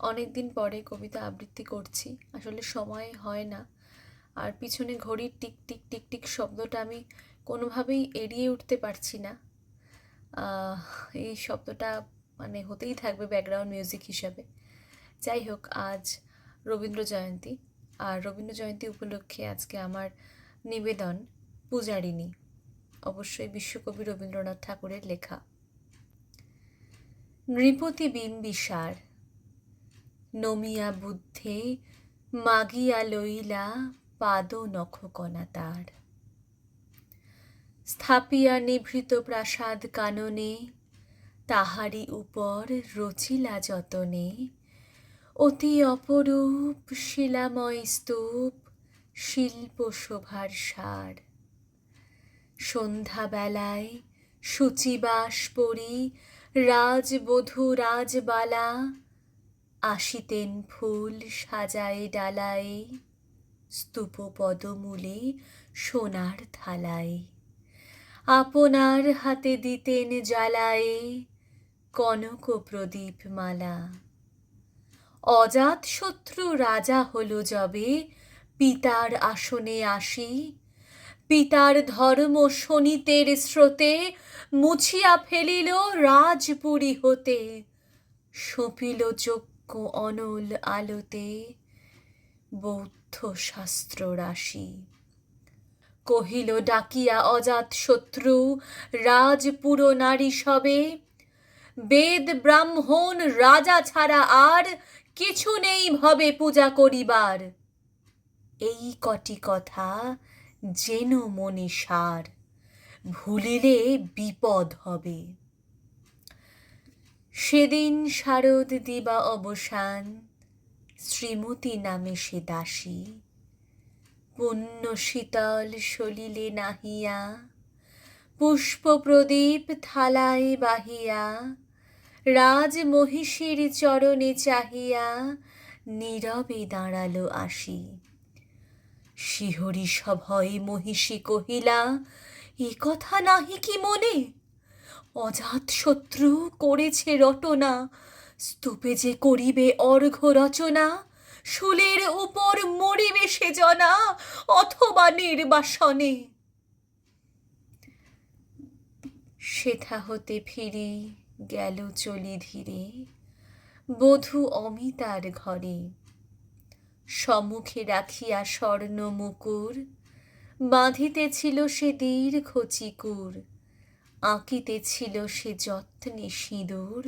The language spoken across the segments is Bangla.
অনেক দিন পরে কবিতা আবৃত্তি করছি। আসলে সময় হয় না। আর পিছনে ঘড়ির টিক টিক টিক টিক শব্দটা আমি কোনোভাবেই এড়িয়ে উঠতে পারছি না। আহ, এই শব্দটা মানে হতেই থাকবে ব্যাকগ্রাউন্ড মিউজিক হিসাবে। যাই হোক, আজ রবীন্দ্র জয়ন্তী। আর রবীন্দ্র জয়ন্তী উপলক্ষে আজকে আমার নিবেদন পূজারিণী, অবশ্যই বিশ্বকবি রবীন্দ্রনাথ ঠাকুরের লেখা। নৃপতি বিম্বিসার নমিয়া বুদ্ধে মাগিয়া লইলা পাদ নখকণা তার, স্থাপিয়া নিভৃত প্রাসাদ কাননে, তাহারি উপর রচিলা যতনে অতি অপরূপ শিলাময় স্তূপ, শিল্প শোভার সার। সন্ধ্যাবেলায় শুচিবাস পরি রাজবধূ রাজবালা, আসিতেন ফুল সাজায় ডালায়, স্তূপ পদমূলে সোনার থালায়। আপনার হাতে দিতেন জ্বালায়ে কনক প্রদীপ মালা। অজাতশত্রু রাজা হল যবে পিতার আসনে আসি, পিতার ধর্ম শোনিতের স্রোতে মুছিয়া ফেলিল রাজপুরী হতে, সঁপিল যজ্ঞ অনল আলোতে বৌদ্ধ শাস্ত্র রাশি। কহিল ডাকিয়া অজাতশত্রু রাজপুর নারী সবে, বেদ ব্রাহ্মণ রাজা ছাড়া আর কিছু নেই ভবে পূজা করিবার। এই কটি কথা যেন মনে সার, ভুলিলে বিপদ হবে। সেদিন শারদ দিবা অবসান, শ্রীমতী নামে সে দাসী, পুণ্য শীতল সলিলে নাহিয়া, পুষ্প প্রদীপ থালায় বাহিয়া, রাজ মহিষীর চরণে চাহিয়া নীরবে দাঁড়ালো আসি। শিহরি সভয়ে মহিষী কহিলা, এ কথা নাহি কি মনে? অজাতশত্রু করেছে রটনা, স্তূপে যে করিবে অর্ঘ্য রচনা, শুলের উপর মরিবে সে জনা অথবা নির্বাসনে। সেথা হতে ফিরে গেল চলি ধীরে বধূ অমিতার ঘরে, সম্মুখে রাখিয়া স্বর্ণ মুকুর, বাঁধিতেছিল সে দীর্ঘ চিকুর, আঁকিতেছিল সে যত্নে সিঁদুর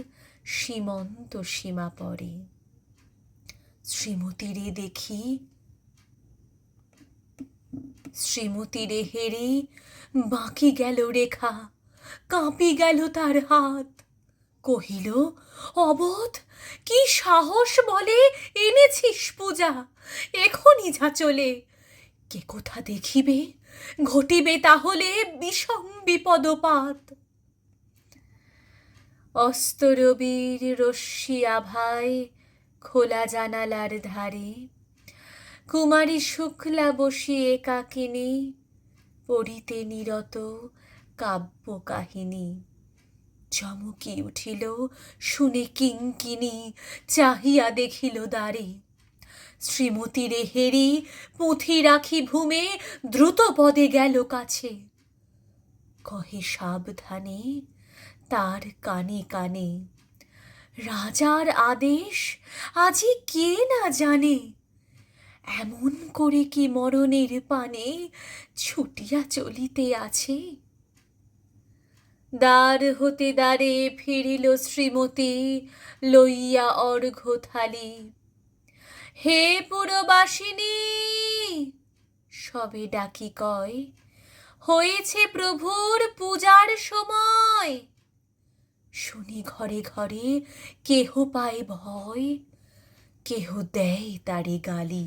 সীমন্ত সীমা পরে। শ্রীমতীরে দেখি, শ্রীমতীরে হেরি বাঁকি গেল রেখা, কাঁপি গেল তার হাত। কহিল, অবোধ, কি সাহস বলে এনেছিস পূজা, এখনই যা চলে। কে কোথা দেখিবে, ঘটিবে তাহলে বিষম বিপদপাত। অস্তরবীর রশ্মি আভায় খোলা জানালার ধারে, কুমারী শুক্লা বসিয়ে একাকিনী পড়িতে নিরত কাব্য কাহিনী। চমকি উঠিল শুনে কিঙ্কিনী, চাহিয়া দেখিল দ্বারে। শ্রীমতীরে হেরি পুঁথি রাখি ভূমে দ্রুত পদে গেল কাছে। কহে সাবধানে তার কানে কানে, রাজার আদেশ আজি কে না জানে, এমন করে কি মরণের পানে ছুটিয়া চলিতে আছে। দ্বার হতে দ্বারে ফিরিল শ্রীমতী লইয়া অর্ঘ্য থালি। হে পুরবাসিনী, সবে ডাকি কয়, হয়েছে প্রভুর পূজার সময়। শুনি ঘরে ঘরে কেহ পায় ভয়, কেহ দেয় তারে গালি।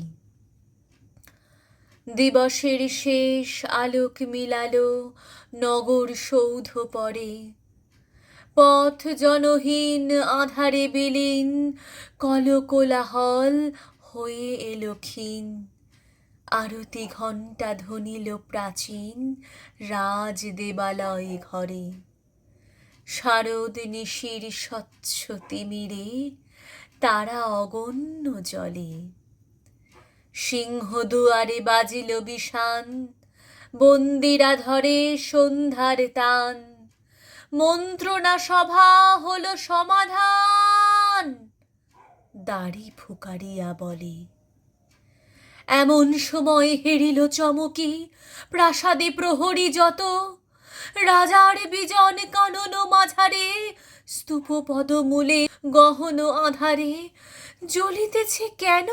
দিবসের শেষ আলোক মিলালো নগর সৌধ পরে, পথ জনহীন আধারে বিলীন, কলকোলাহল হয়ে এলো ক্ষীণ। আরতি ঘণ্টা ধ্বনিল প্রাচীন রাজ দেবালয় ঘরে। শারদ নিশির স্বচ্ছ তিমিরে তারা অগণ্য জলে। সিংহদুয়ারে বাজিল বিষান, বন্দিরা ধরে সন্ধ্যার তান। মন্ত্রণা সভা হলো সমাধান, দাড়ি ফুকারিয়া বলে। এমন সময় হেরিল চমকি প্রাসাদে প্রহরী যত। রাজার বিজন কানন মাঝারে, স্তূপ পদমূলে গহন আধারে। জ্বলিতেছে কেন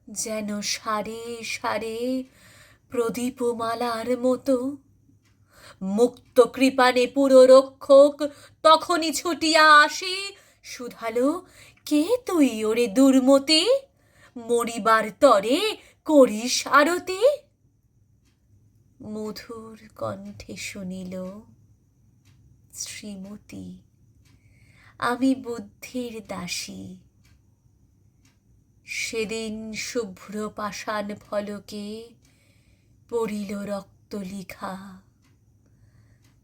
যেন সারে সারে প্রদীপমালার মতো। মুক্ত কৃপানে পুররক্ষক তখনই ছুটিয়া আসি, শুধালো, কে তুই ওরে দুর্মতি? মরিবার তরে করিস আরতি? মধুর কণ্ঠে শুনিল, শ্রীমতী আমি বুদ্ধির দাসী। সেদিন শুভ্র পাষাণ ফলকে পড়িল রক্ত লিখা।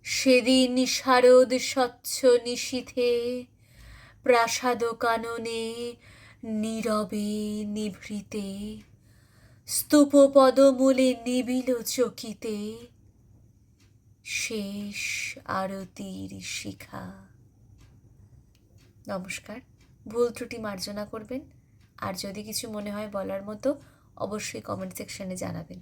সেদিন শারদ স্বচ্ছ নিশীথে প্রাসাদ কাননে নীরবে নিভৃতে। স্তূপ পদমূলে নিবিল চকিতে শেষ আরতির শিখা। নমস্কার। ভুল ত্রুটি মার্জনা করবেন, আর যদি কিছু মনে হয় বলার মতো অবশ্যই কমেন্ট সেকশনে জানাবেন।